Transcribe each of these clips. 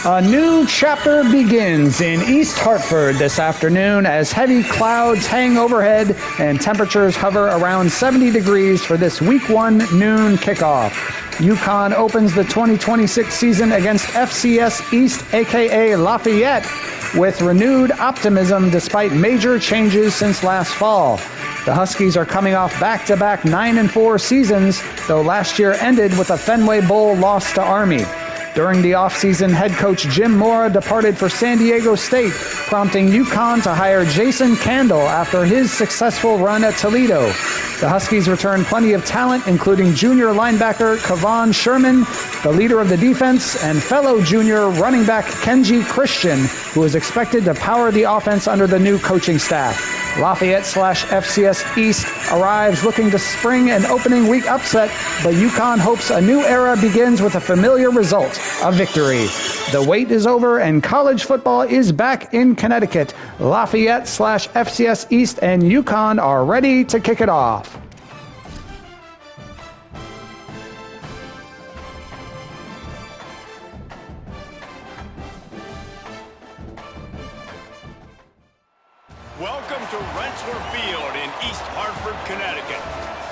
A new chapter begins in East Hartford this afternoon as heavy clouds hang overhead and temperatures hover around 70 degrees for this Week 1 noon kickoff. UConn opens the 2026 season against FCS East, aka Lafayette, with renewed optimism despite major changes since last fall. The Huskies are coming off back-to-back 9-4 seasons, though last year ended with a Fenway Bowl loss to Army. During the offseason, head coach Jim Mora departed for San Diego State, prompting UConn to hire Jason Candle after his successful run at Toledo. The Huskies return plenty of talent, including junior linebacker Kavon Sherman, the leader of the defense, and fellow junior running back Kenji Christian, who is expected to power the offense under the new coaching staff. Lafayette/FCS East arrives looking to spring an opening week upset, but UConn hopes a new era begins with a familiar result, a victory. The wait is over and college football is back in Connecticut. Lafayette/FCS East and UConn are ready to kick it off. Welcome to Rensselaer Field in East Hartford, Connecticut.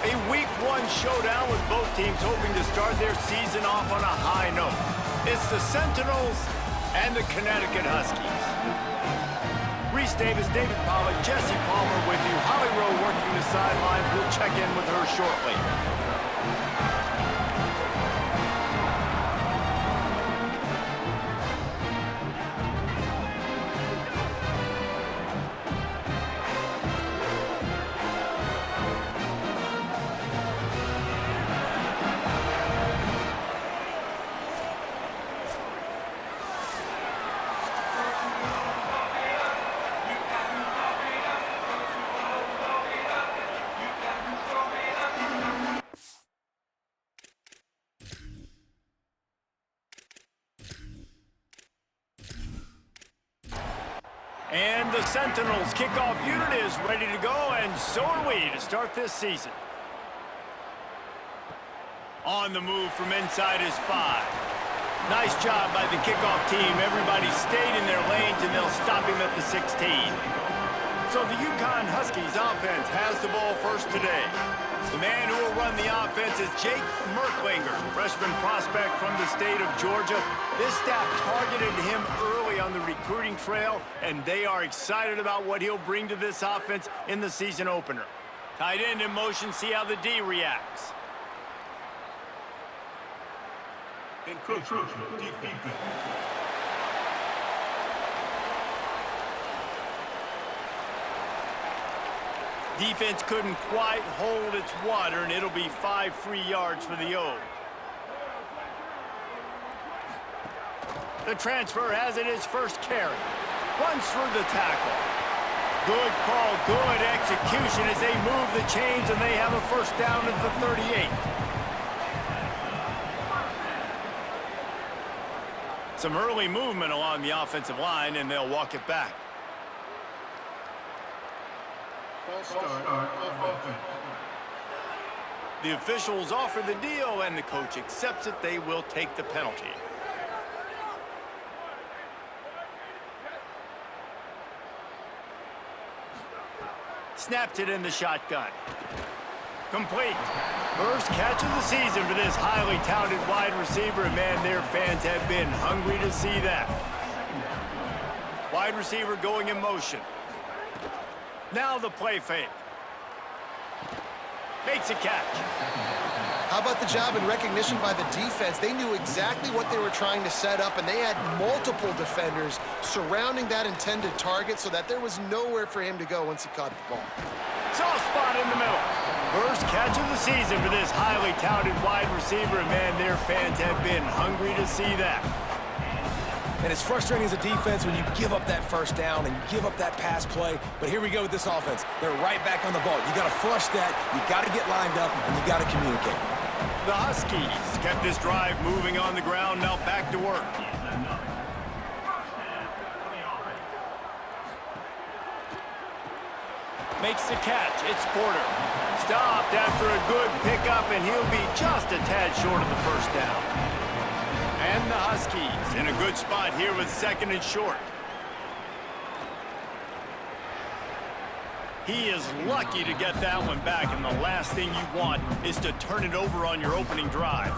A Week 1 showdown with both teams hoping to start their season off on a high note. It's the Sentinels and the Connecticut Huskies. Reese Davis, David Pollock, Jesse Palmer with you. Holly Rowe working the sidelines. We'll check in with her shortly. And the Sentinels kickoff unit is ready to go, and so are we to start this season. On the move from inside is 5. Nice job by the kickoff team. Everybody stayed in their lanes, and they'll stop him at the 16. So the UConn Huskies offense has the ball first today. The man who will run the offense is Jake Merklinger, freshman prospect from the state of Georgia. This staff targeted him early on the recruiting trail, and they are excited about what he'll bring to this offense in the season opener. Tight end in motion, see how the D reacts. Defense. Defense couldn't quite hold its water, and it'll be 5 free yards for the O. The transfer has it his first carry. Runs through the tackle. Good call, good execution as they move the chains, and they have a first down at the 38. Some early movement along the offensive line, and they'll walk it back. The officials offer the deal, and the coach accepts it. They will take the penalty. Snapped it in the shotgun. Complete. First catch of the season for this highly touted wide receiver. And man, their fans have been hungry to see that. Wide receiver going in motion. Now the play fake. Makes a catch. How about the job and recognition by the defense? They knew exactly what they were trying to set up, and they had multiple defenders surrounding that intended target so that there was nowhere for him to go once he caught the ball. Soft spot in the middle. First catch of the season for this highly touted wide receiver, and man, their fans have been hungry to see that. And it's frustrating as a defense when you give up that first down and you give up that pass play. But here we go with this offense. They're right back on the ball. You got to flush that. You got to get lined up, and you got to communicate. The Huskies kept this drive moving on the ground. Now back to work. Makes the catch. It's Porter. Stopped after a good pickup, and he'll be just a tad short of the first down. And the Huskies Huskies in a good spot here with 2nd and short. He is lucky to get that one back, and the last thing you want is to turn it over on your opening drive.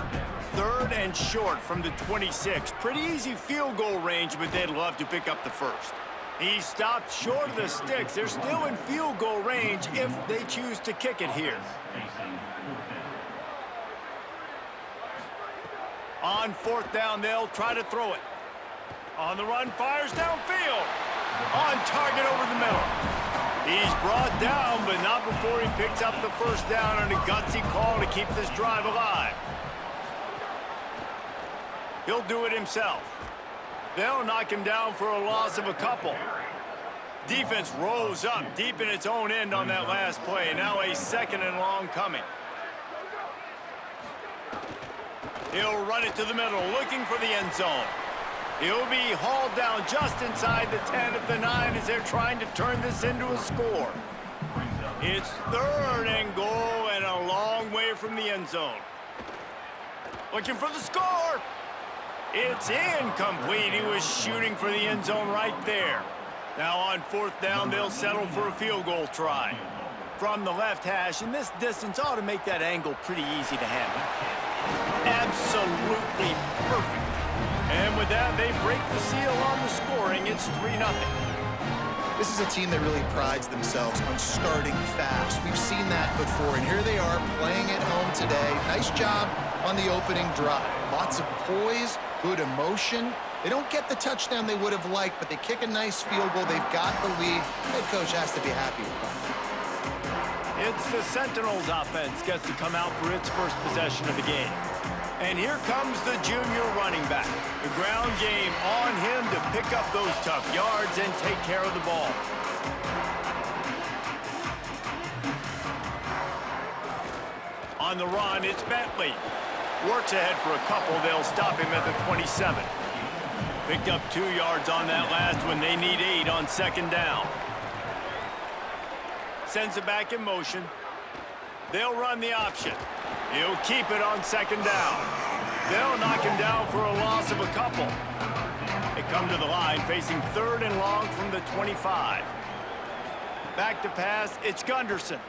3rd and short from the 26. Pretty easy field goal range, but they'd love to pick up the first. He stopped short of the sticks. They're still in field goal range if they choose to kick it here. On 4th down, they'll try to throw it. On the run, fires downfield. On target over the middle. He's brought down, but not before he picks up the first down on a gutsy call to keep this drive alive. He'll do it himself. They'll knock him down for a loss of a couple. Defense rolls up deep in its own end on that last play. Now a 2nd and long coming. He'll run it to the middle, looking for the end zone. He'll be hauled down just inside the 10 at the 9 as they're trying to turn this into a score. It's 3rd and goal and a long way from the end zone. Looking for the score. It's incomplete. He was shooting for the end zone right there. Now on 4th down, they'll settle for a field goal try. From the left hash, and this distance ought to make that angle pretty easy to handle. Absolutely perfect. And with that, they break the seal on the scoring. It's 3-0. This is a team that really prides themselves on starting fast. We've seen that before, and here they are playing at home today. Nice job on the opening drive. Lots of poise, good emotion. They don't get the touchdown they would have liked, but they kick a nice field goal. They've got the lead. Head coach has to be happy with that. It's the Sentinels offense gets to come out for its first possession of the game. And here comes the junior running back. The ground game on him to pick up those tough yards and take care of the ball. On the run, it's Bentley. Works ahead for a couple. They'll stop him at the 27. Picked up 2 yards on that last one. They need 8 on 2nd down. Sends it back in motion. They'll run the option. He'll keep it on 2nd down. They'll knock him down for a loss of a couple. They come to the line facing 3rd and long from the 25. Back to pass, it's Gunderson.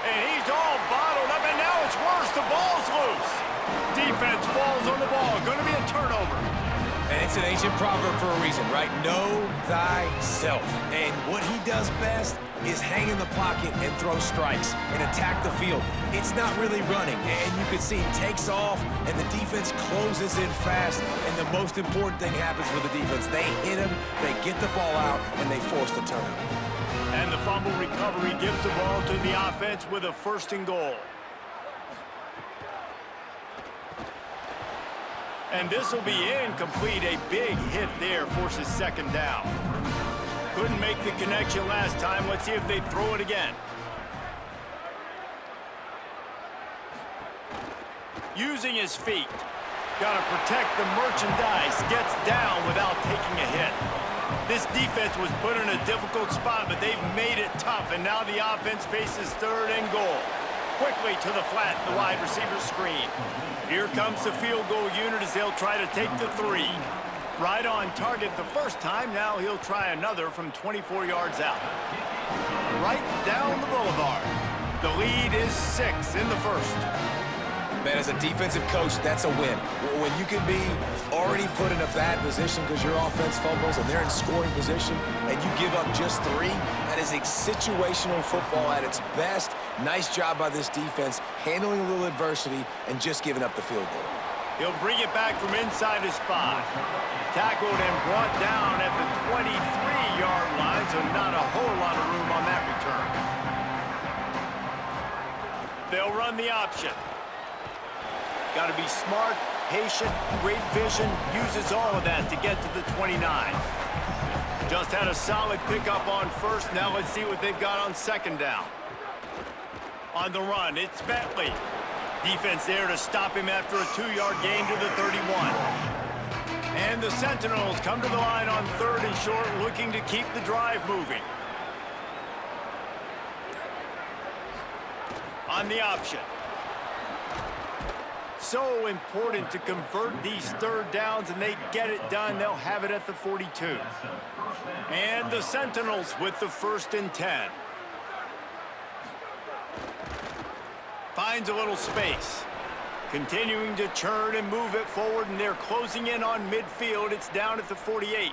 And he's all bottled up, and now it's worse. The ball's loose. Defense falls on the ball. Going to be a turnover. And it's an ancient proverb for a reason, right? Know thyself. And what he does best is hang in the pocket and throw strikes and attack the field. It's not really running. And you can see he takes off, and the defense closes in fast. And the most important thing happens for the defense. They hit him, they get the ball out, and they force the turnover. And the fumble recovery gives the ball to the offense with a 1st and goal. And this will be incomplete. A big hit there forces 2nd down. Couldn't make the connection last time. Let's see if they throw it again. Using his feet. Got to protect the merchandise. Gets down without taking a hit. This defense was put in a difficult spot, but they've made it tough. And now the offense faces 3rd and goal. Quickly to the flat, the wide receiver screen. Here comes the field goal unit as they'll try to take the 3. Right on target the first time. Now he'll try another from 24 yards out. Right down the boulevard. The lead is 6 in the first. Man, as a defensive coach, that's a win. When you can be already put in a bad position because your offense fumbles and they're in scoring position and you give up just 3, that is a situational football at its best. Nice job by this defense, handling a little adversity and just giving up the field goal. He'll bring it back from inside his 5. Tackled and brought down at the 23-yard line, so not a whole lot of room on that return. They'll run the option. Got to be smart, patient, great vision, uses all of that to get to the 29. Just had a solid pickup on 1st. Now let's see what they've got on 2nd down. On the run, it's Bentley. Defense there to stop him after a 2-yard gain to the 31. And the Sentinels come to the line on 3rd and short, looking to keep the drive moving. On the option. So important to convert these third downs, and they get it done. They'll have it at the 42. And the Sentinels with the 1st and 10. Finds a little space. Continuing to churn and move it forward, and they're closing in on midfield. It's down at the 48.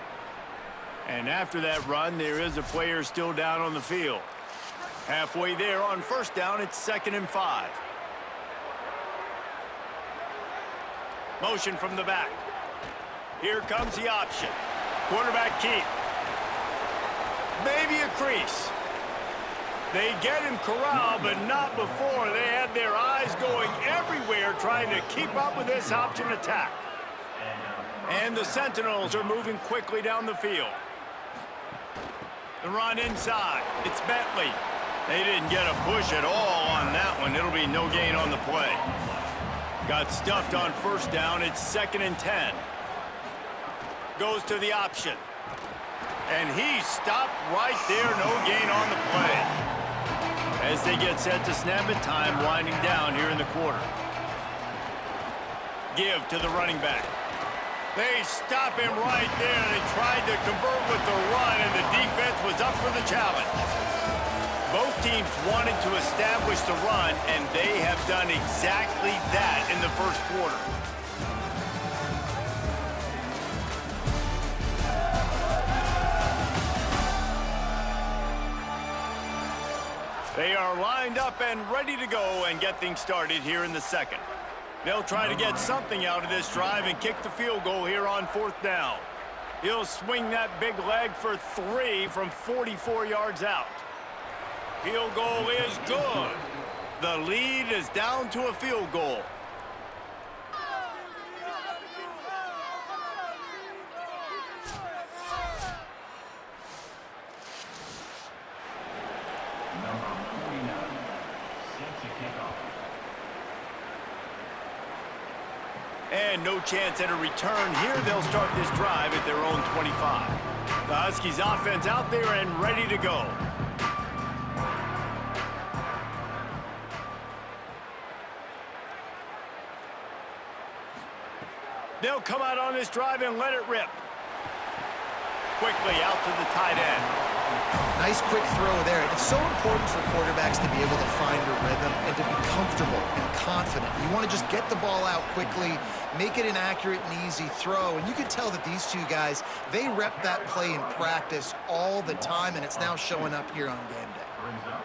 And after that run, there is a player still down on the field. Halfway there on 1st down, it's 2nd and 5. Motion from the back. Here comes the option. Quarterback keep. Maybe a crease. They get him corralled, but not before. They had their eyes going everywhere trying to keep up with this option attack. And the Sentinels are moving quickly down the field. The run inside. It's Bentley. They didn't get a push at all on that one. It'll be no gain on the play. Got stuffed on 1st down. It's 2nd and 10. Goes to the option. And he stopped right there. No gain on the play. As they get set to snap it, time winding down here in the quarter. Give to the running back. They stop him right there. They tried to convert with the run, and the defense was up for the challenge. Both teams wanted to establish the run, and they have done exactly that in the 1st quarter. They are lined up and ready to go and get things started here in the 2nd. They'll try to get something out of this drive and kick the field goal here on 4th down. He'll swing that big leg for 3 from 44 yards out. Field goal is good. The lead is down to a field goal. And no chance at a return here. They'll start this drive at their own 25. The Huskies offense out there and ready to go. They'll come out on this drive and let it rip. Quickly out to the tight end. Nice quick throw there. It's so important for quarterbacks to be able to find a rhythm and to be comfortable and confident. You want to just get the ball out quickly, make it an accurate and easy throw. And you can tell that these two guys, they rep that play in practice all the time, and it's now showing up here on game day.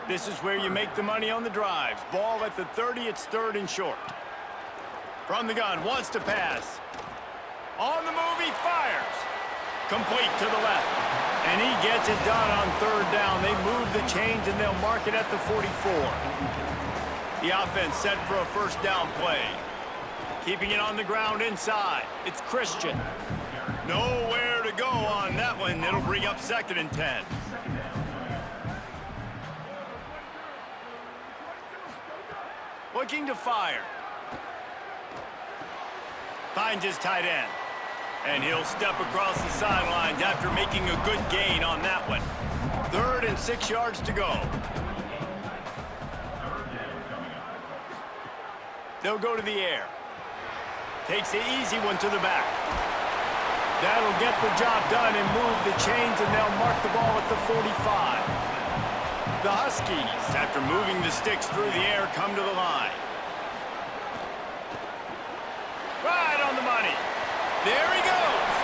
This is where you make the money on the drives. Ball at the 30, it's 3rd and short. From the gun, wants to pass. On the move, he fires. Complete to the left. And he gets it done on 3rd down. They move the chains, and they'll mark it at the 44. The offense set for a 1st down play. Keeping it on the ground inside. It's Christian. Nowhere to go on that one. It'll bring up 2nd and 10. Looking to fire. Finds his tight end. And he'll step across the sidelines after making a good gain on that one. 3rd and 6 yards to go. They'll go to the air. Takes the easy one to the back. That'll get the job done and move the chains, and they'll mark the ball at the 45. The Huskies, after moving the sticks through the air, come to the line. Right on the money. There he goes.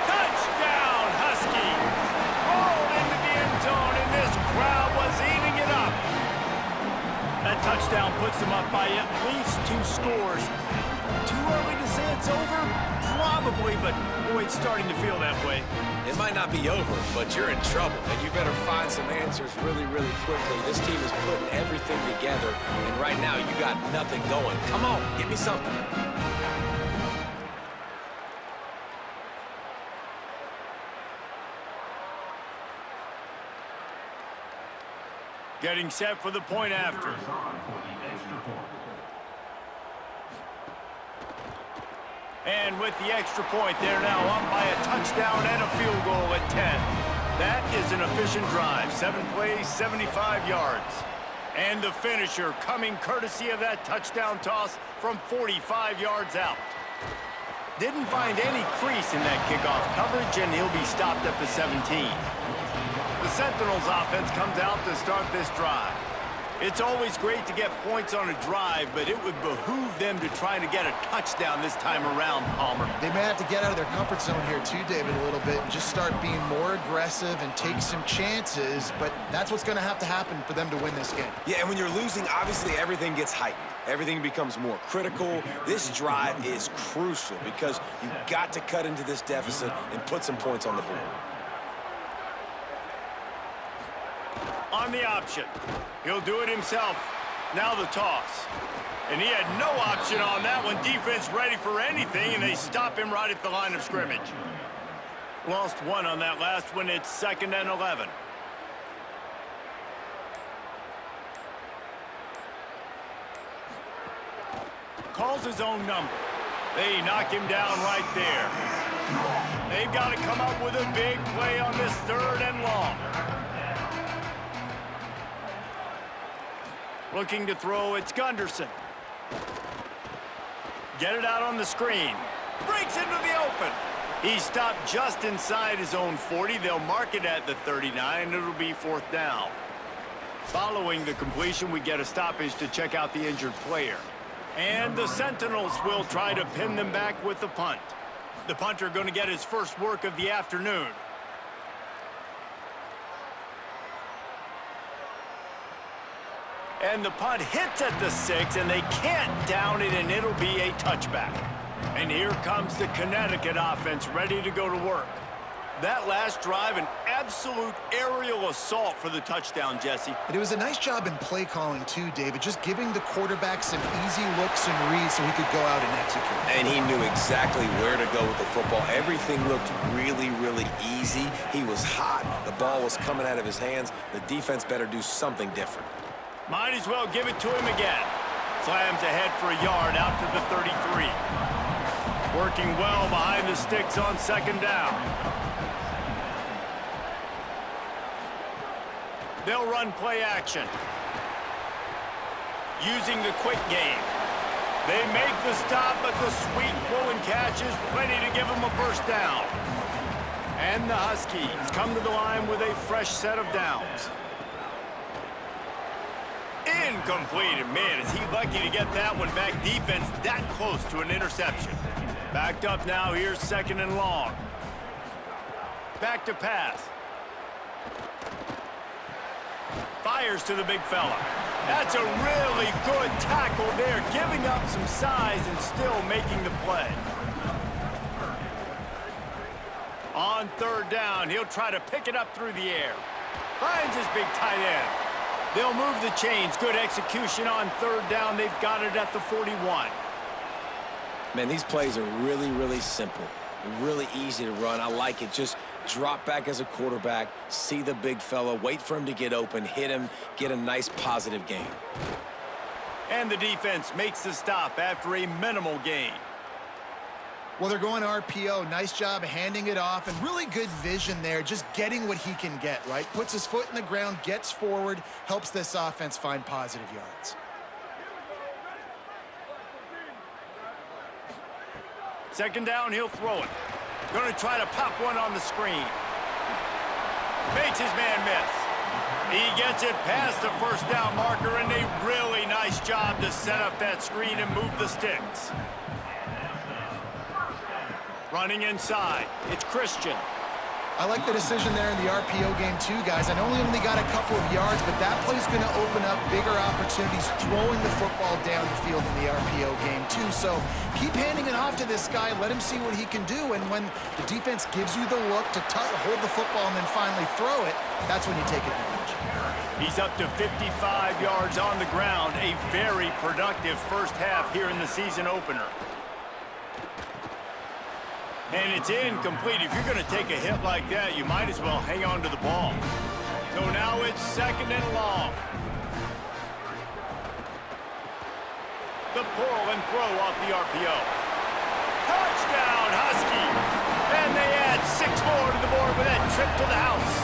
Touchdown, Huskies. Rolled into the end zone, and this crowd was eating it up. That touchdown puts them up by at least 2 scores. Too early to say it's over? Probably, but boy, it's starting to feel that way. It might not be over, but you're in trouble, and you better find some answers really, really quickly. This team is putting everything together, and right now you got nothing going. Come on, give me something. Getting set for the point after. And with the extra point, they're now up by a touchdown and a field goal at 10. That is an efficient drive. 7 plays, 75 yards. And the finisher coming courtesy of that touchdown toss from 45 yards out. Didn't find any crease in that kickoff coverage, and he'll be stopped at the 17. The Sentinels offense comes out to start this drive. It's always great to get points on a drive, but it would behoove them to try to get a touchdown this time around, Palmer. They may have to get out of their comfort zone here too, David, a little bit and just start being more aggressive and take some chances, but that's what's going to happen for them to win this game. Yeah, and when you're losing, obviously everything gets heightened. Everything becomes more critical. This drive is crucial because you've got to cut into this deficit and put some points on the board. On the option. He'll do it himself. Now the toss. And he had no option on that one. Defense ready for anything, and they stop him right at the line of scrimmage. Lost one on that last one. It's 2nd and 11. Calls his own number. They knock him down right there. They've got to come up with a big play on this 3rd and long. Looking to throw, it's Gunderson. Get it out on the screen. Breaks into the open. He stopped just inside his own 40. They'll mark it at the 39. It'll be 4th down. Following the completion, we get a stoppage to check out the injured player. And the Sentinels will try to pin them back with the punt. The punter going to get his first work of the afternoon. And the punt hits at the 6, and they can't down it, and it'll be a touchback. And here comes the Connecticut offense ready to go to work. That last drive, an absolute aerial assault for the touchdown, Jesse. And it was a nice job in play calling too, David, just giving the quarterback some easy looks and reads so he could go out and execute. And he knew exactly where to go with the football. Everything looked really, really easy. He was hot. The ball was coming out of his hands. The defense better do something different. Might as well give it to him again. Slams ahead for a yard out to the 33. Working well behind the sticks on 2nd down. They'll run play action. Using the quick game. They make the stop, but the sweet pull and catch is plenty to give them a 1st down. And the Huskies come to the line with a fresh set of downs. Incomplete. And man, is he lucky to get that one back. Defense that close to an interception. Backed up now. Here's 2nd and long. Back to pass. Fires to the big fella. That's a really good tackle there, giving up some size and still making the play. On 3rd down, he'll try to pick it up through the air. Finds his big tight end. They'll move the chains. Good execution on 3rd down. They've got it at the 41. Man, these plays are really, really simple. Really easy to run. I like it. Just drop back as a quarterback, see the big fella, wait for him to get open, hit him, get a nice positive gain. And the defense makes the stop after a minimal gain. Well, they're going RPO. Nice job handing it off, and really good vision there, just getting what he can get, right? Puts his foot in the ground, gets forward, helps this offense find positive yards. 2nd down, he'll throw it. Going to try to pop one on the screen. Makes his man miss. He gets it past the 1st down marker, and a really nice job to set up that screen and move the sticks. Running inside, it's Christian. I like the decision there in the RPO game too, guys. I know he only got a couple of yards, but that play's going to open up bigger opportunities throwing the football down the field in the RPO game too. So keep handing it off to this guy. Let him see what he can do. And when the defense gives you the look to hold the football and then finally throw it, that's when you take advantage. He's up to 55 yards on the ground. A very productive 1st half here in the season opener. And it's incomplete. If you're going to take a hit like that, you might as well hang on to the ball. So now it's 2nd and long. The pull and throw off the RPO. Touchdown, Huskies! And they add 6 more to the board with that trip to the house.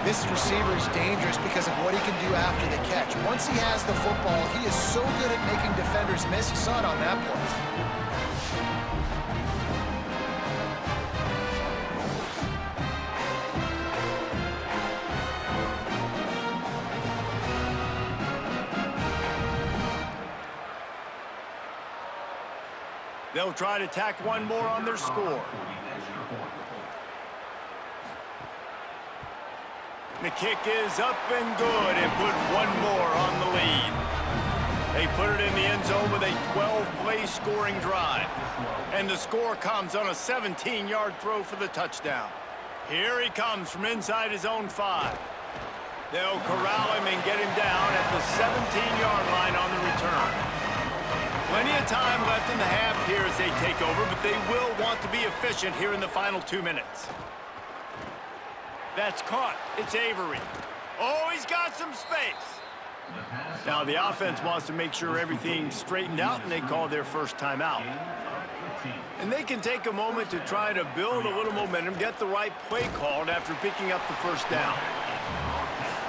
This receiver is dangerous because of what he can do after the catch. Once he has the football, he is so good at making defenders miss. You saw it on that play. They'll try to tack one more on their score. The kick is up and good and put one more on the lead. They put it in the end zone with a 12-play scoring drive. And the score comes on a 17-yard throw for the touchdown. Here he comes from inside his own 5. They'll corral him and get him down at the 17-yard line on the return. Plenty of time left in the half here as they take over, but they will want to be efficient here in the final 2 minutes. That's caught. It's Avery. Oh, he's got some space. Now the offense wants to make sure everything's straightened out, and they call their first timeout. And they can take a moment to try to build a little momentum, get the right play called after picking up the first down.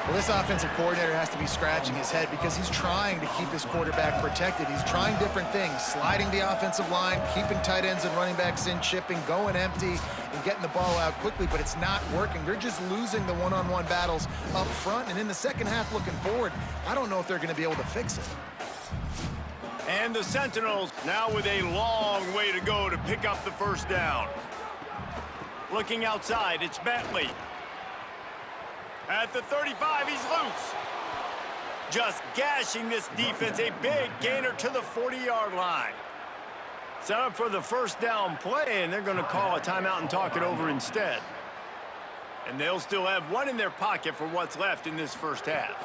Well, this offensive coordinator has to be scratching his head because he's trying to keep his quarterback protected. He's trying different things, sliding the offensive line, keeping tight ends and running backs in, chipping, going empty, and getting the ball out quickly, but it's not working. They're just losing the one-on-one battles up front, and in the second half looking forward, I don't know if they're going to be able to fix it. And the Sentinels now with a long way to go to pick up the first down. Looking outside, it's Bentley. At the 35, he's loose. Just gashing this defense, a big gainer to the 40-yard line. Set up for the first down play, and they're going to call a timeout and talk it over instead. And they'll still have one in their pocket for what's left in this first half.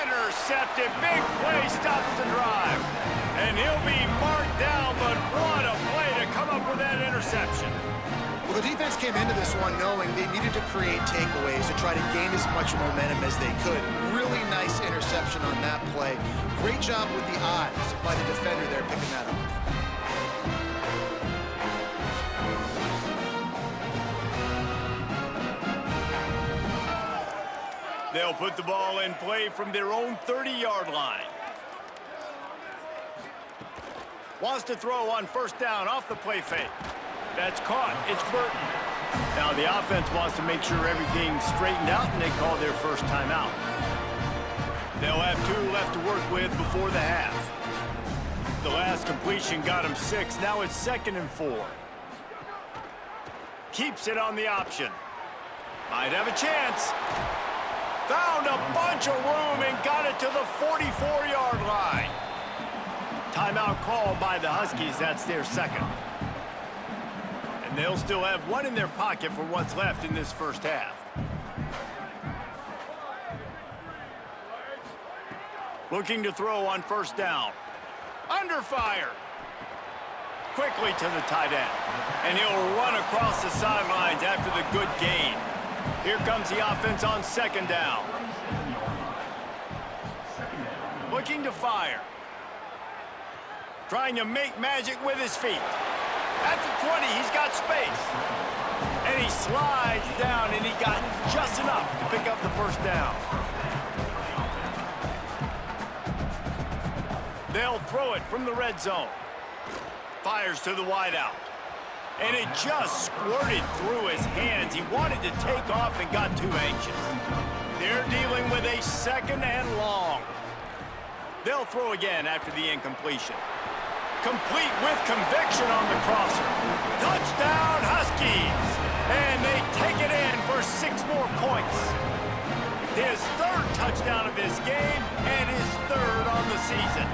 Intercepted, big play, stops the drive. And he'll be marked down, but what a play to come up with that interception. Well, the defense came into this one knowing they needed to create takeaways to try to gain as much momentum as they could. Really nice interception on that play. Great job with the eyes by the defender there picking that off. They'll put the ball in play from their own 30-yard line. Wants to throw on first down off the play fake. That's caught. It's Burton. Now the offense wants to make sure everything's straightened out, and they call their first timeout. They'll have 2 left to work with before the half. The last completion got him 6. Now it's 2nd and 4. Keeps it on the option. Might have a chance. Found a bunch of room and got it to the 44-yard line. Timeout called by the Huskies. That's their 2nd. And they'll still have one in their pocket for what's left in this first half. Looking to throw on first down. Under fire. Quickly to the tight end. And he'll run across the sidelines after the good gain. Here comes the offense on 2nd down. Looking to fire. Trying to make magic with his feet. At the 20, he's got space. And he slides down, and he got just enough to pick up the first down. They'll throw it from the red zone. Fires to the wideout. And it just squirted through his hands. He wanted to take off and got too anxious. They're dealing with a 2nd and long. They'll throw again after the incompletion. Complete with conviction on the crosser. Touchdown, Huskies! And they take it in for 6 more points. His 3rd touchdown of this game and his 3rd on the season.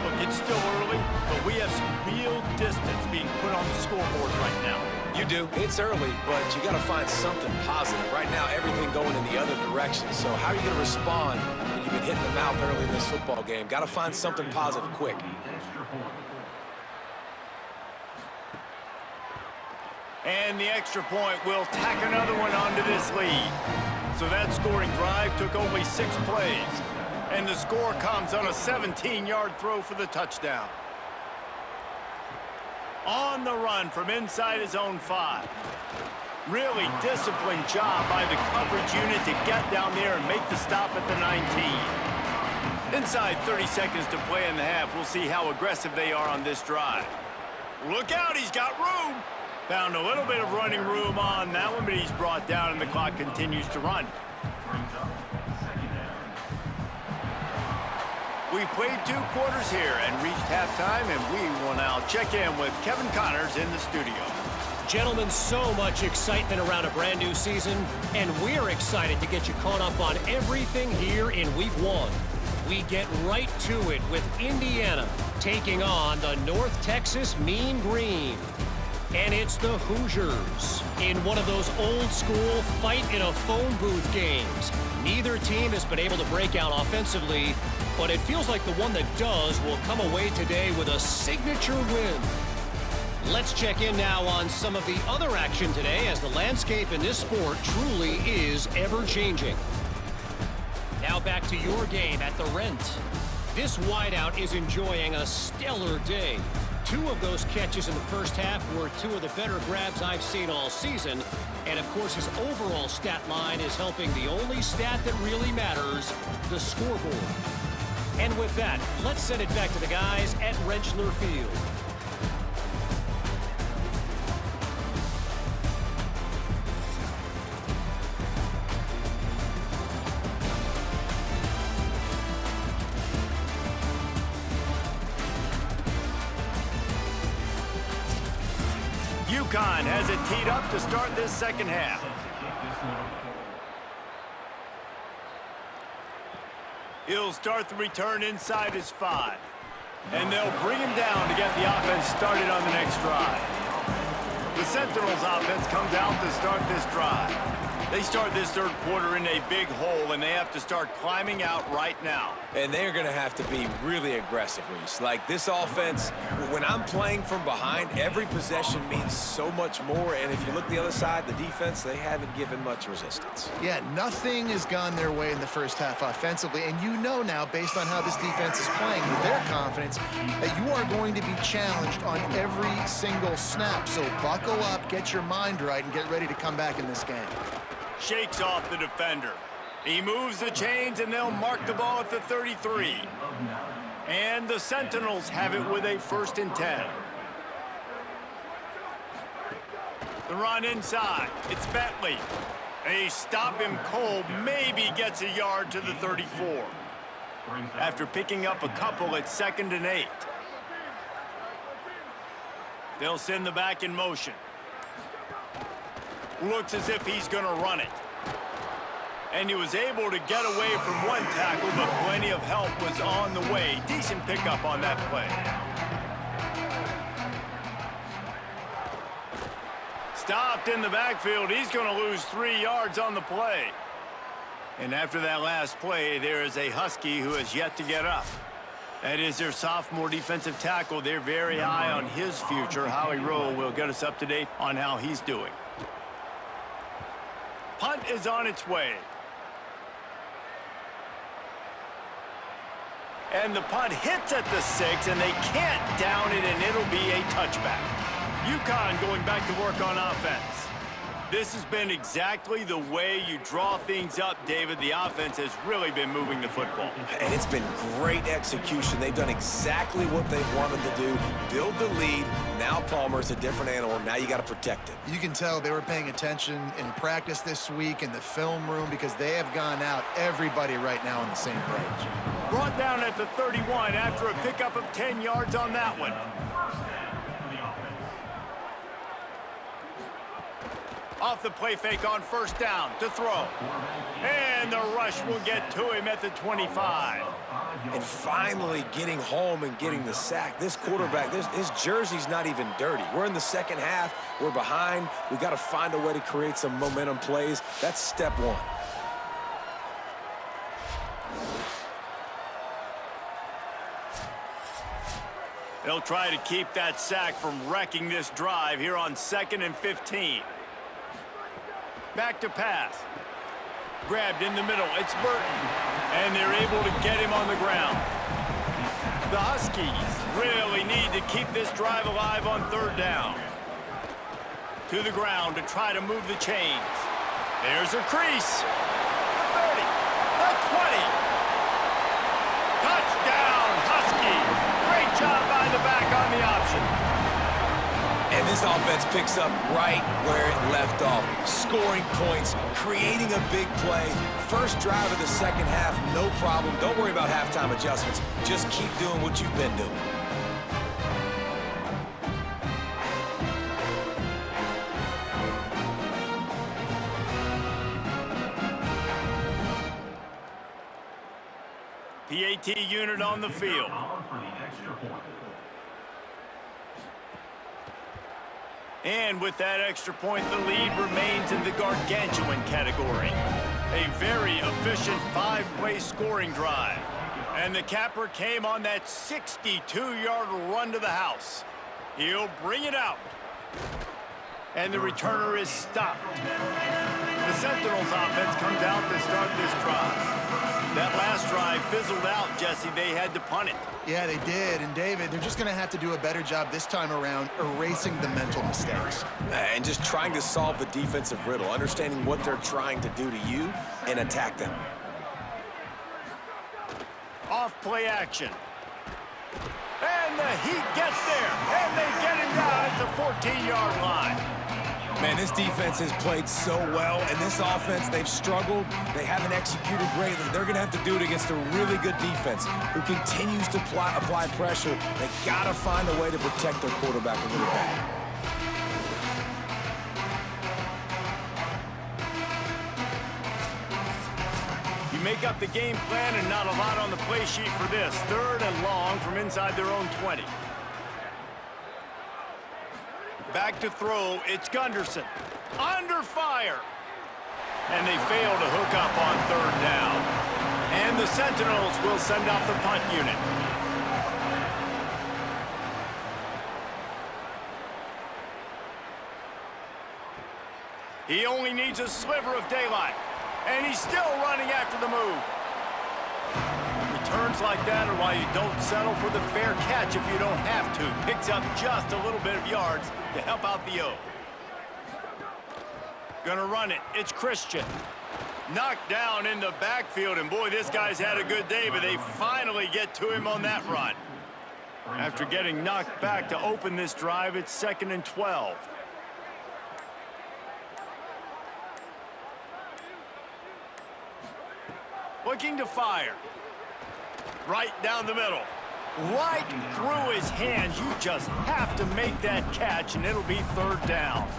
Look, it's still early, but we have some real distance being put on the scoreboard right now. You do. It's early, but you got to find something positive. Right now, everything going in the other direction. So how are you going to respond when you've been hitting the mouth early in this football game? Got to find something positive quick. And the extra point will tack another one onto this lead. So that scoring drive took only 6 plays. And the score comes on a 17-yard throw for the touchdown. On the run from inside his own 5. Really disciplined job by the coverage unit to get down there and make the stop at the 19. Inside 30 seconds to play in the half. We'll see how aggressive they are on this drive. Look out, he's got room. Found a little bit of running room on that one, but he's brought down and the clock continues to run. We've played 2 quarters here and reached halftime, and we will now check in with Kevin Connors in the studio. Gentlemen, so much excitement around a brand new season, and we're excited to get you caught up on everything here in Week 1. We get right to it with Indiana taking on the North Texas Mean Green. And it's the Hoosiers in one of those old-school fight-in-a-phone-booth games. Neither team has been able to break out offensively, but it feels like the one that does will come away today with a signature win. Let's check in now on some of the other action today, as the landscape in this sport truly is ever-changing. Now back to your game at the Rent. This wideout is enjoying a stellar day. 2 of those catches in the first half were 2 of the better grabs I've seen all season. And of course, his overall stat line is helping the only stat that really matters, the scoreboard. And with that, let's send it back to the guys at Rentschler Field. UConn has it teed up to start this second half. He'll start the return inside his 5. And they'll bring him down to get the offense started on the next drive. The Sentinels offense comes out to start this drive. They start this third quarter in a big hole, and they have to start climbing out right now. And they're going to have to be really aggressive, Reese. Like, this offense, when I'm playing from behind, every possession means so much more. And if you look the other side, the defense, they haven't given much resistance. Yeah, nothing has gone their way in the first half offensively. And you know now, based on how this defense is playing with their confidence, that you are going to be challenged on every single snap. So buckle up, get your mind right, and get ready to come back in this game. Shakes off the defender. He moves the chains, and they'll mark the ball at the 33. And the Sentinels have it with a 1st and 10. The run inside. It's Bentley. They stop him cold. Maybe gets a yard to the 34. After picking up a couple at 2nd and 8. They'll send the back in motion. Looks as if he's going to run it. And he was able to get away from one tackle, but plenty of help was on the way. Decent pickup on that play. Stopped in the backfield. He's going to lose 3 yards on the play. And after that last play, there is a Husky who has yet to get up. That is their sophomore defensive tackle. They're very high on his future. Howie Rowe will get us up to date on how he's doing. Punt is on its way. And the punt hits at the 6, and they can't down it, and it'll be a touchback. UConn going back to work on offense. This has been exactly the way you draw things up, David. The offense has really been moving the football. And it's been great execution. They've done exactly what they've wanted to do. Build the lead. Now Palmer's a different animal. Now you got to protect it. You can tell they were paying attention in practice this week in the film room, because they have gone out, everybody right now on the same page. Brought down at the 31 after a pickup of 10 yards on that one. Off the play fake on 1st down to throw. And the rush will get to him at the 25. And finally getting home and getting the sack. This quarterback, his jersey's not even dirty. We're in the second half. We're behind. We got to find a way to create some momentum plays. That's step 1. They'll try to keep that sack from wrecking this drive here on 2nd and 15. Back to pass. Grabbed in the middle. It's Burton. And they're able to get him on the ground. The Huskies really need to keep this drive alive on third down. To the ground to try to move the chains. There's a crease. The 30, the 20. Touchdown, Huskies. Great job by the back on the option. And this offense picks up right where it left off. Scoring points, creating a big play. First drive of the second half, no problem. Don't worry about halftime adjustments. Just keep doing what you've been doing. PAT unit on the field. And with that extra point, the lead remains in the gargantuan category. A very efficient 5-play scoring drive. And the capper came on that 62-yard run to the house. He'll bring it out. And the returner is stopped. The Sentinels offense comes out to start this drive. That last drive fizzled out, Jesse. They had to punt it. Yeah, they did. And, David, they're just going to have to do a better job this time around erasing the mental mistakes. And just trying to solve the defensive riddle, understanding what they're trying to do to you and attack them. Off play action. And the Heat gets there. And they get him down at the 14-yard line. Man, this defense has played so well, and this offense, they've struggled. They haven't executed greatly. They're going to have to do it against a really good defense who continues to apply pressure. They got to find a way to protect their quarterback a little bit. You make up the game plan and not a lot on the play sheet for this. Third and long from inside their own 20. Back to throw, it's Gunderson. Under fire. And they fail to hook up on third down. And the Sentinels will send out the punt unit. He only needs a sliver of daylight. And he's still running after the move. Returns like that are why you don't settle for the fair catch if you don't have to. Picks up just a little bit of yards to help out the O. Gonna run it. It's Christian. Knocked down in the backfield, and boy, this guy's had a good day, but they finally get to him on that run. After getting knocked back to open this drive, it's 2nd and 12. Looking to fire. Right down the middle. Right through his hands. You just have to make that catch, and it'll be third down.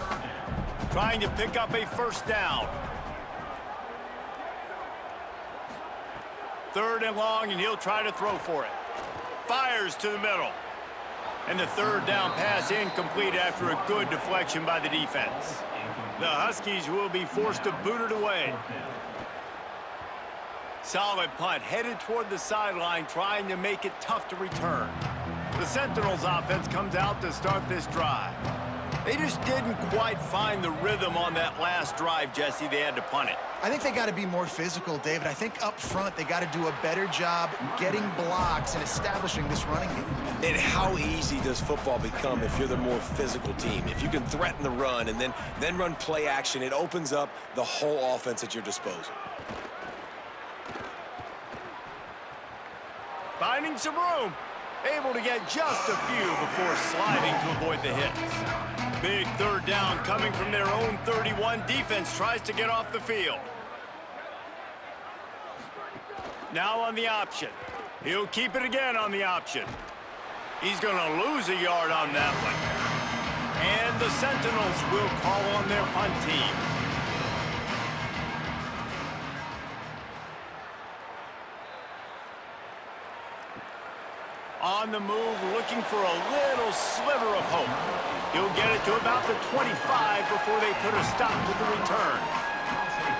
Trying to pick up a first down. Third and long, and he'll try to throw for it. Fires to the middle. And the third down pass incomplete after a good deflection by the defense. The Huskies will be forced to boot it away. Solid punt, headed toward the sideline, trying to make it tough to return. The Sentinels offense comes out to start this drive. They just didn't quite find the rhythm on that last drive, Jesse. They had to punt it. I think they got to be more physical, David. I think up front they got to do a better job getting blocks and establishing this running game. And how easy does football become if you're the more physical team? If you can threaten the run and then run play action, it opens up the whole offense at your disposal. Finding some room. Able to get just a few before sliding to avoid the hits. Big third down coming from their own 31. Defense tries to get off the field. Now on the option. He'll keep it again on the option. He's going to lose a yard on that one. And the Sentinels will call on their punt team. On the move, looking for a little sliver of hope. He'll get it to about the 25 before they put a stop to the return.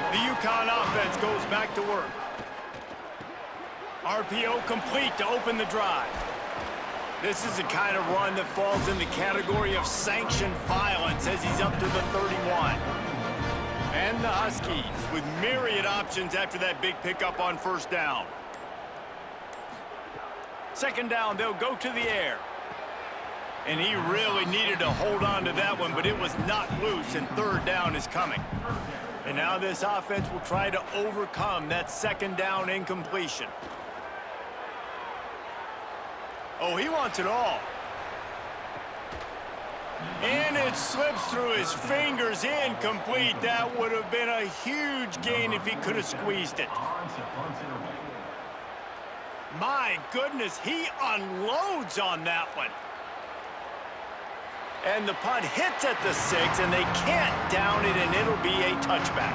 The UConn offense goes back to work. RPO complete to open the drive. This is the kind of run that falls in the category of sanctioned violence as he's up to the 31. And the Huskies with myriad options after that big pickup on first down. Second down, they'll go to the air. And he really needed to hold on to that one, but it was not loose, and third down is coming. And now this offense will try to overcome that second down incompletion. Oh, he wants it all. And it slips through his fingers, incomplete. That would have been a huge gain if he could have squeezed it. My goodness, he unloads on that one. And the punt hits at the 6, and they can't down it, and it'll be a touchback.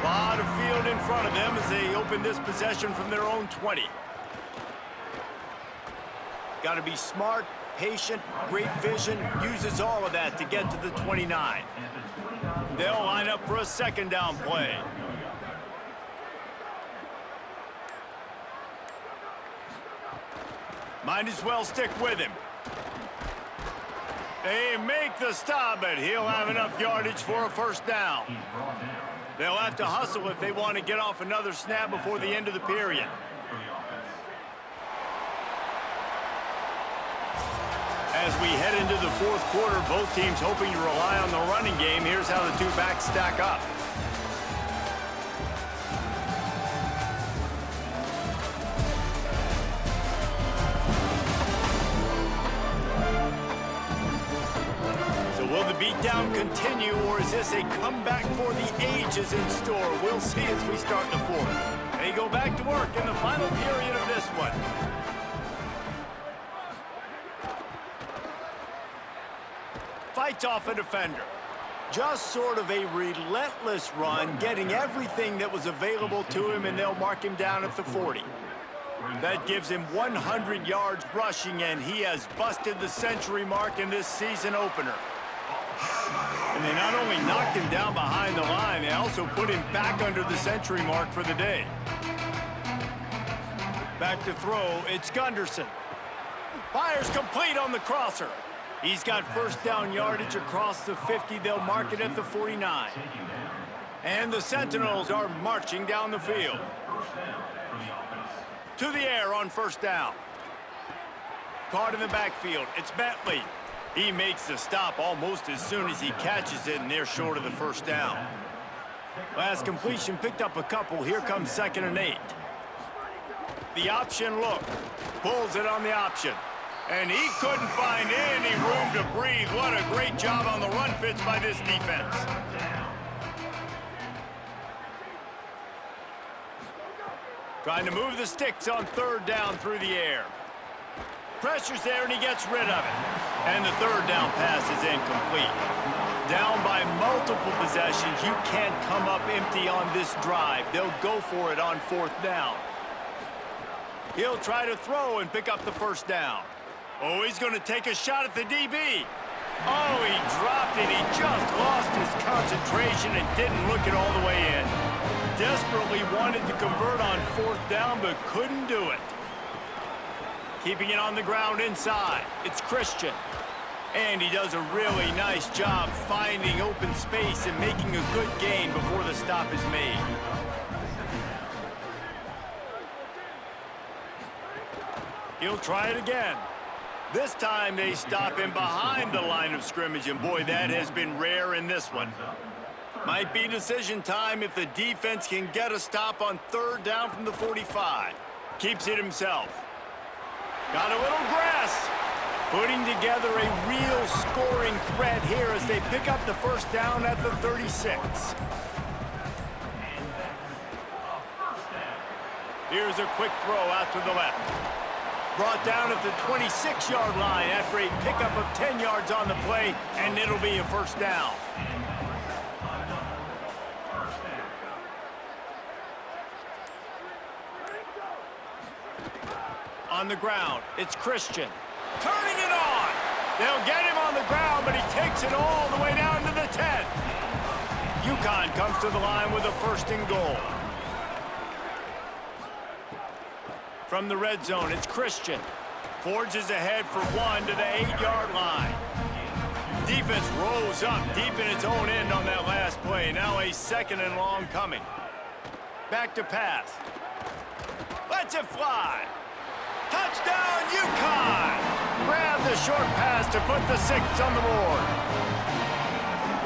A lot of field in front of them as they open this possession from their own 20. Got to be smart, patient, great vision, uses all of that to get to the 29. They'll line up for a second down play. Might as well stick with him. They make the stop, but he'll have enough yardage for a first down. They'll have to hustle if they want to get off another snap before the end of the period. As we head into the fourth quarter, both teams hoping to rely on the running game. Here's how the two backs stack up. Will the beatdown continue, or is this a comeback for the ages in store? We'll see as we start the fourth. They go back to work in the final period of this one. Fights off a defender. Just sort of a relentless run, getting everything that was available to him, and they'll mark him down at the 40. That gives him 100 yards rushing, and he has busted the century mark in this season opener. And they not only knocked him down behind the line, they also put him back under the century mark for the day. Back to throw, it's Gunderson. Fires complete on the crosser. He's got first down yardage across the 50. They'll mark it at the 49. And the Sentinels are marching down the field. To the air on first down. Caught in the backfield, it's Bentley. He makes the stop almost as soon as he catches it, and they're short of the first down. Last completion picked up a couple. Here comes 2nd and 8. The option look. Pulls it on the option. And he couldn't find any room to breathe. What a great job on the run fits by this defense. Trying to move the sticks on third down through the air. Pressure's there, and he gets rid of it. And the third down pass is incomplete. Down by multiple possessions. You can't come up empty on this drive. They'll go for it on fourth down. He'll try to throw and pick up the first down. Oh, he's going to take a shot at the DB. Oh, he dropped it. He just lost his concentration and didn't look it all the way in. Desperately wanted to convert on fourth down, but couldn't do it. Keeping it on the ground inside. It's Christian. And he does a really nice job finding open space and making a good gain before the stop is made. He'll try it again. This time they stop him behind the line of scrimmage, and boy, that has been rare in this one. Might be decision time if the defense can get a stop on third down from the 45. Keeps it himself. Got a little grass. Putting together a real scoring threat here as they pick up the first down at the 36. Here's a quick throw out to the left. Brought down at the 26-yard line after a pickup of 10 yards on the play, and it'll be a first down. On the ground, it's Christian. Turning it on! They'll get him on the ground, but he takes it all the way down to the 10. UConn comes to the line with a first and goal. From the red zone, it's Christian. Forges ahead for one to the 8-yard line. Defense rolls up deep in its own end on that last play. Now a second and long coming. Back to pass. Lets it fly. Touchdown, UConn! Grab the short pass to put the 6 on the board.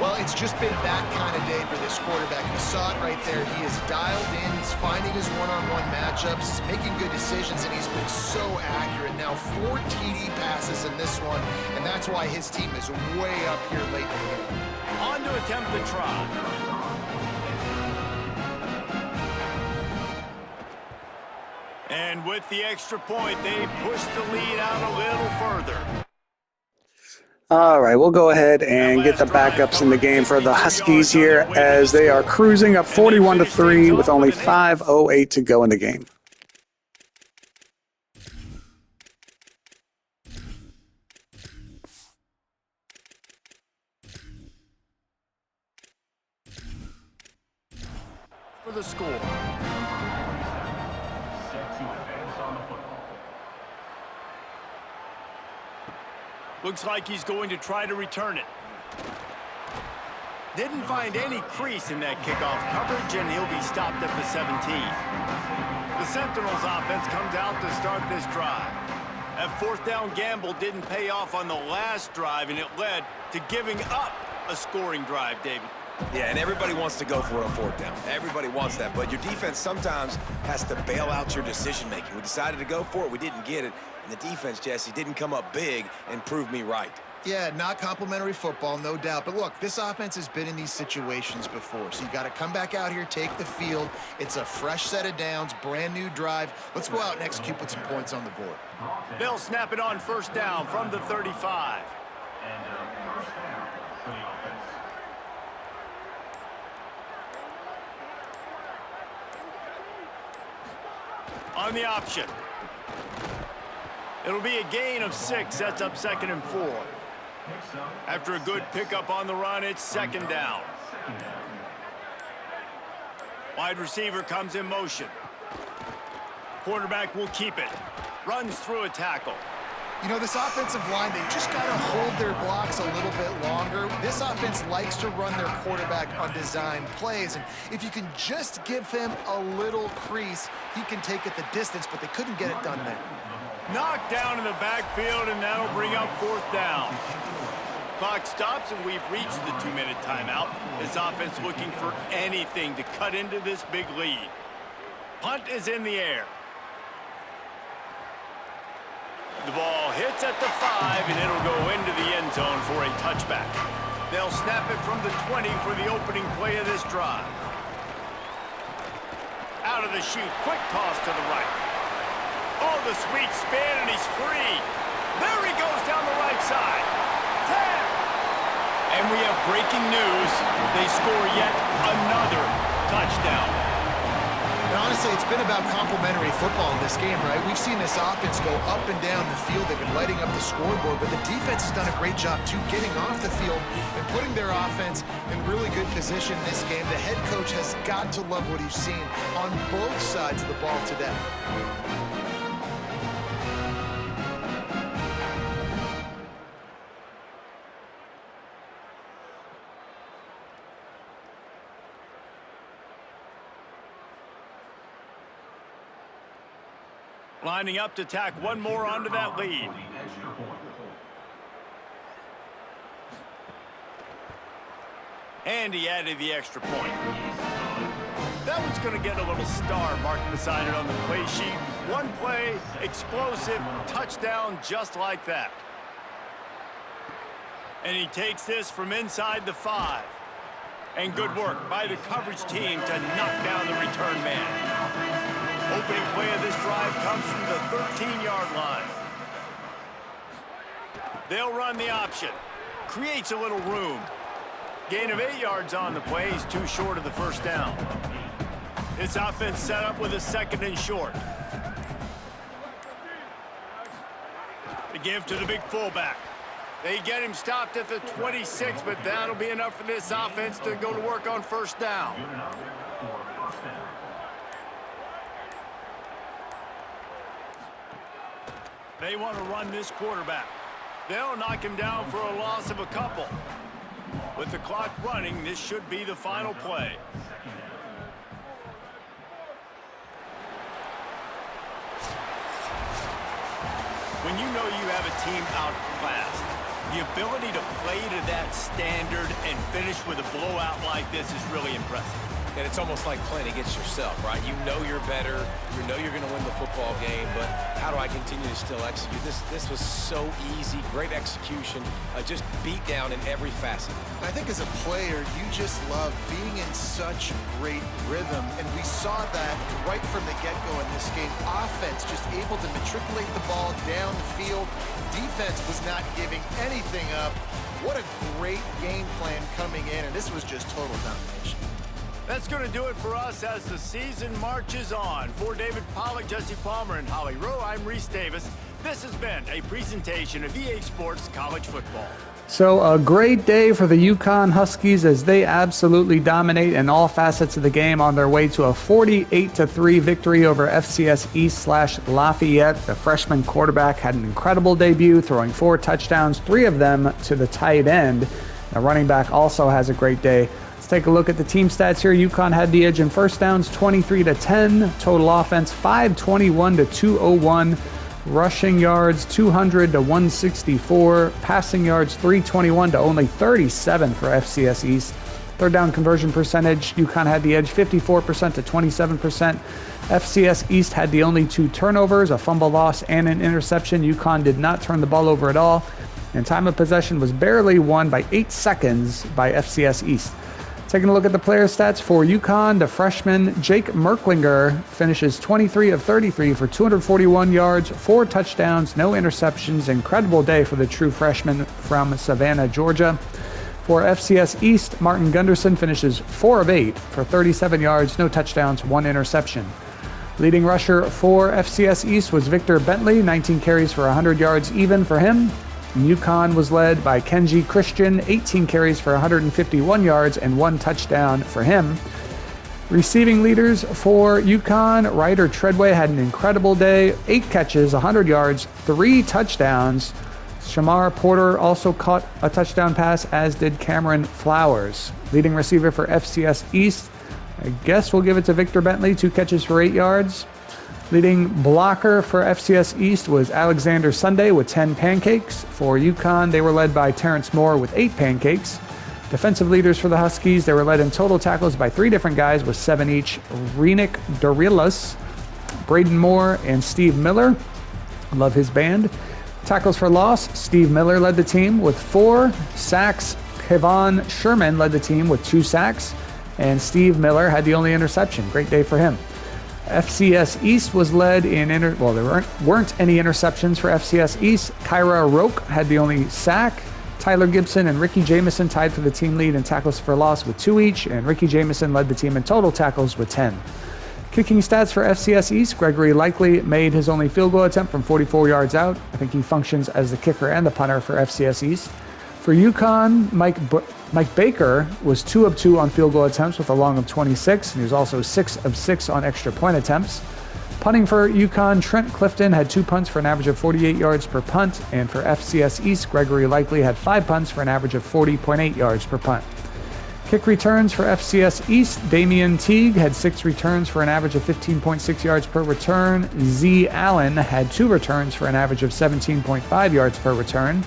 Well, it's just been that kind of day for this quarterback. You saw it right there. He is dialed in. He's finding his one-on-one matchups. He's making good decisions, and he's been so accurate. Now 4 TD passes in this one, and that's why his team is way up here late in the game. On to attempt the try. And with the extra point, they push the lead out a little further. All right, we'll go ahead and get the backups in the game for the Huskies here as they are cruising up 41-3 with only 5:08 to go in the game. For the score. Looks like he's going to try to return it. Didn't find any crease in that kickoff coverage, and he'll be stopped at the 17. The Sentinels offense comes out to start this drive. That 4th down gamble didn't pay off on the last drive, and it led to giving up a scoring drive, David. Yeah, and everybody wants to go for it on 4th down. Everybody wants that, but your defense sometimes has to bail out your decision-making. We decided to go for it. We didn't get it. And the defense, Jesse, didn't come up big and prove me right. Yeah, not complimentary football, no doubt. But look, this offense has been in these situations before. So you got to come back out here, take the field. It's a fresh set of downs, brand new drive. Let's go out and execute, put some points on the board. They'll snap it on 1st down from the 35. On the option. It'll be a gain of 6. Sets up 2nd and 4. After a good pickup on the run, it's 2nd down. Wide receiver comes in motion. Quarterback will keep it. Runs through a tackle. You know, this offensive line, they just got to hold their blocks a little bit longer. This offense likes to run their quarterback on design plays, and if you can just give him a little crease, he can take it the distance, but they couldn't get it done there. Knocked down in the backfield, and that'll bring up 4th down. Clock stops, and we've reached the 2-minute timeout. This offense looking for anything to cut into this big lead. Punt is in the air. The ball hits at the 5, and it'll go into the end zone for a touchback. They'll snap it from the 20 for the opening play of this drive. Out of the chute, quick toss to the right. Oh, the sweet spin, and he's free. There he goes down the right side. 10. And we have breaking news. They score yet another touchdown. And honestly, it's been about complementary football in this game, right? We've seen this offense go up and down the field. They've been lighting up the scoreboard, but the defense has done a great job, too, getting off the field and putting their offense in really good position in this game. The head coach has got to love what he's seen on both sides of the ball today. Lining up to tack one more onto that lead. And he added the extra point. That one's going to get a little star marked beside it on the play sheet. One play, explosive, touchdown just like that. And he takes this from inside the 5. And good work by the coverage team to knock down the return man. Opening play of this drive comes from the 13-yard line. They'll run the option. Creates a little room. Gain of 8 yards on the play. He's too short of the 1st down. This offense set up with a 2nd and short. The give to the big fullback. They get him stopped at the 26, but that'll be enough for this offense to go to work on 1st down. They want to run this quarterback. They'll knock him down for a loss of a couple. With the clock running, this should be the final play. when you know you have a team outclassed. The ability to play to that standard and finish with a blowout like this is really impressive. And it's almost like playing against yourself, right? You know you're better. You know you're going to win the football game, but how do I continue to still execute? This was so easy, great execution, just beat down in every facet. I think as a player, you just love being in such great rhythm, and we saw that right from the get-go in this game. Offense just able to matriculate the ball down the field. Defense was not giving anything up. What a great game plan coming in, and this was just total domination. That's going to do it for us as the season marches on. For David Pollack, Jesse Palmer, and Holly Rowe, I'm Reese Davis. This has been a presentation of EA Sports College Football. So a great day for the UConn Huskies as they absolutely dominate in all facets of the game on their way to a 48-3 victory over FCS East/Lafayette. The freshman quarterback had an incredible debut, throwing 4 touchdowns, 3 of them to the tight end. The running back also has a great day. Let's take a look at the team stats here. UConn had the edge in first downs, 23-10. Total offense, 521-201. Rushing yards, 200-164. Passing yards, 321 to only 37 for FCS East. Third down conversion percentage, UConn had the edge, 54% to 27%. FCS East had the only 2 turnovers, a fumble loss and an interception. UConn did not turn the ball over at all. And time of possession was barely won by 8 seconds by FCS East. Taking a look at the player stats for UConn, the freshman Jake Merklinger finishes 23 of 33 for 241 yards, 4 touchdowns, no interceptions. Incredible day for the true freshman from Savannah, Georgia. For FCS East, Martin Gunderson finishes 4 of 8 for 37 yards, no touchdowns, 1 interception. Leading rusher for FCS East was Victor Bentley, 19 carries for 100 yards even for him. UConn was led by Kenji Christian, 18 carries for 151 yards and 1 touchdown for him. Receiving leaders for UConn, Ryder Treadway had an incredible day, 8 catches, 100 yards, 3 touchdowns. Shamar Porter also caught a touchdown pass, as did Cameron Flowers. Leading receiver for FCS East, I guess we'll give it to Victor Bentley, 2 catches for 8 yards. Leading blocker for FCS East was Alexander Sunday with 10 pancakes. For UConn, they were led by Terrence Moore with 8 pancakes. Defensive leaders for the Huskies, they were led in total tackles by 3 different guys with 7 each. Renik Dorilas, Braden Moore, and Steve Miller. Love his band. Tackles for loss, Steve Miller led the team with 4 sacks. Kevon Sherman led the team with 2 sacks. And Steve Miller had the only interception. Great day for him. FCS East was led in there weren't any interceptions for FCS East. Kyra Roque had the only sack. Tyler Gibson and Ricky Jamison tied for the team lead in tackles for loss with 2 each, and Ricky Jamison led the team in total tackles with 10. Kicking stats for FCS East, Gregory Likely made his only field goal attempt from 44 yards out. I think he functions as the kicker and the punter for FCS East. For UConn, Mike Baker was 2 of 2 on field goal attempts with a long of 26, and he was also 6 of 6 on extra point attempts. Punting for UConn, Trent Clifton had 2 punts for an average of 48 yards per punt, and for FCS East, Gregory Likely had 5 punts for an average of 40.8 yards per punt. Kick returns for FCS East, Damian Teague had 6 returns for an average of 15.6 yards per return. Z Allen had 2 returns for an average of 17.5 yards per return.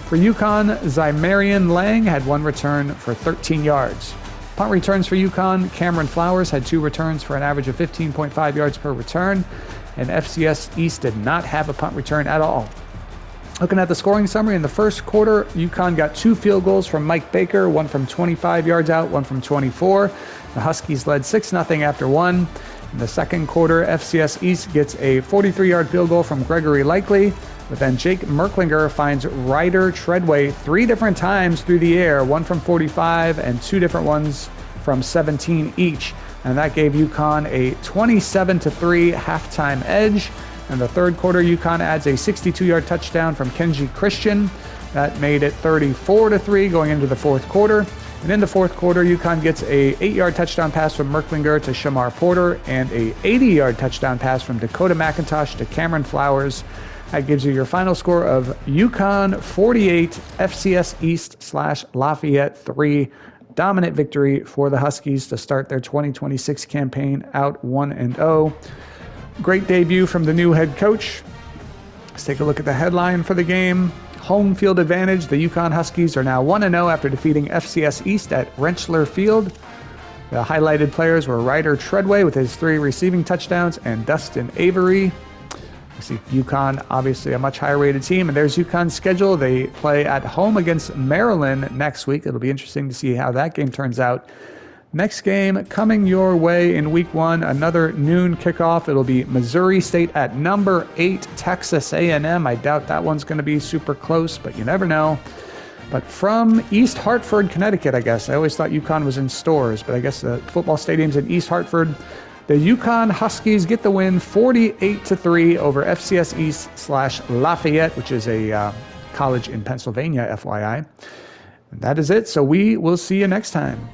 For UConn, Zymarian Lang had 1 return for 13 yards. Punt returns for UConn, Cameron Flowers had 2 returns for an average of 15.5 yards per return, and FCS East did not have a punt return at all. Looking at the scoring summary, in the first quarter, UConn got 2 field goals from Mike Baker, 1 from 25 yards out, 1 from 24. The Huskies led 6-0 after 1. In the second quarter, FCS East gets a 43-yard field goal from Gregory Likely, but then Jake Merklinger finds Ryder Treadway 3 different times through the air, 1 from 45 and 2 different ones from 17 each. And that gave UConn a 27-3 halftime edge. In the third quarter, UConn adds a 62-yard touchdown from Kenji Christian. That made it 34-3 going into the fourth quarter. And in the fourth quarter, UConn gets a 8-yard touchdown pass from Merklinger to Shamar Porter and a 80-yard touchdown pass from Dakota McIntosh to Cameron Flowers. That gives you your final score of UConn 48, FCS East/Lafayette 3. Dominant victory for the Huskies to start their 2026 campaign out 1-0. Great debut from the new head coach. Let's take a look at the headline for the game. Home field advantage. The UConn Huskies are now 1-0 after defeating FCS East at Rentschler Field. The highlighted players were Ryder Treadway with his 3 receiving touchdowns and Dustin Avery. You see UConn, obviously a much higher rated team, and there's UConn's schedule. They play at home against Maryland next week. It'll be interesting to see how that game turns out. Next game coming your way in week 1, another noon kickoff. It'll be Missouri State at number 8 Texas A&M. I doubt that one's going to be super close, but you never know. But from East Hartford, Connecticut, I guess. I always thought UConn was in Stores, but I guess the football stadium's in East Hartford. The UConn Huskies get the win 48-3 over FCS East / Lafayette, which is a college in Pennsylvania, FYI. And that is it. So we will see you next time.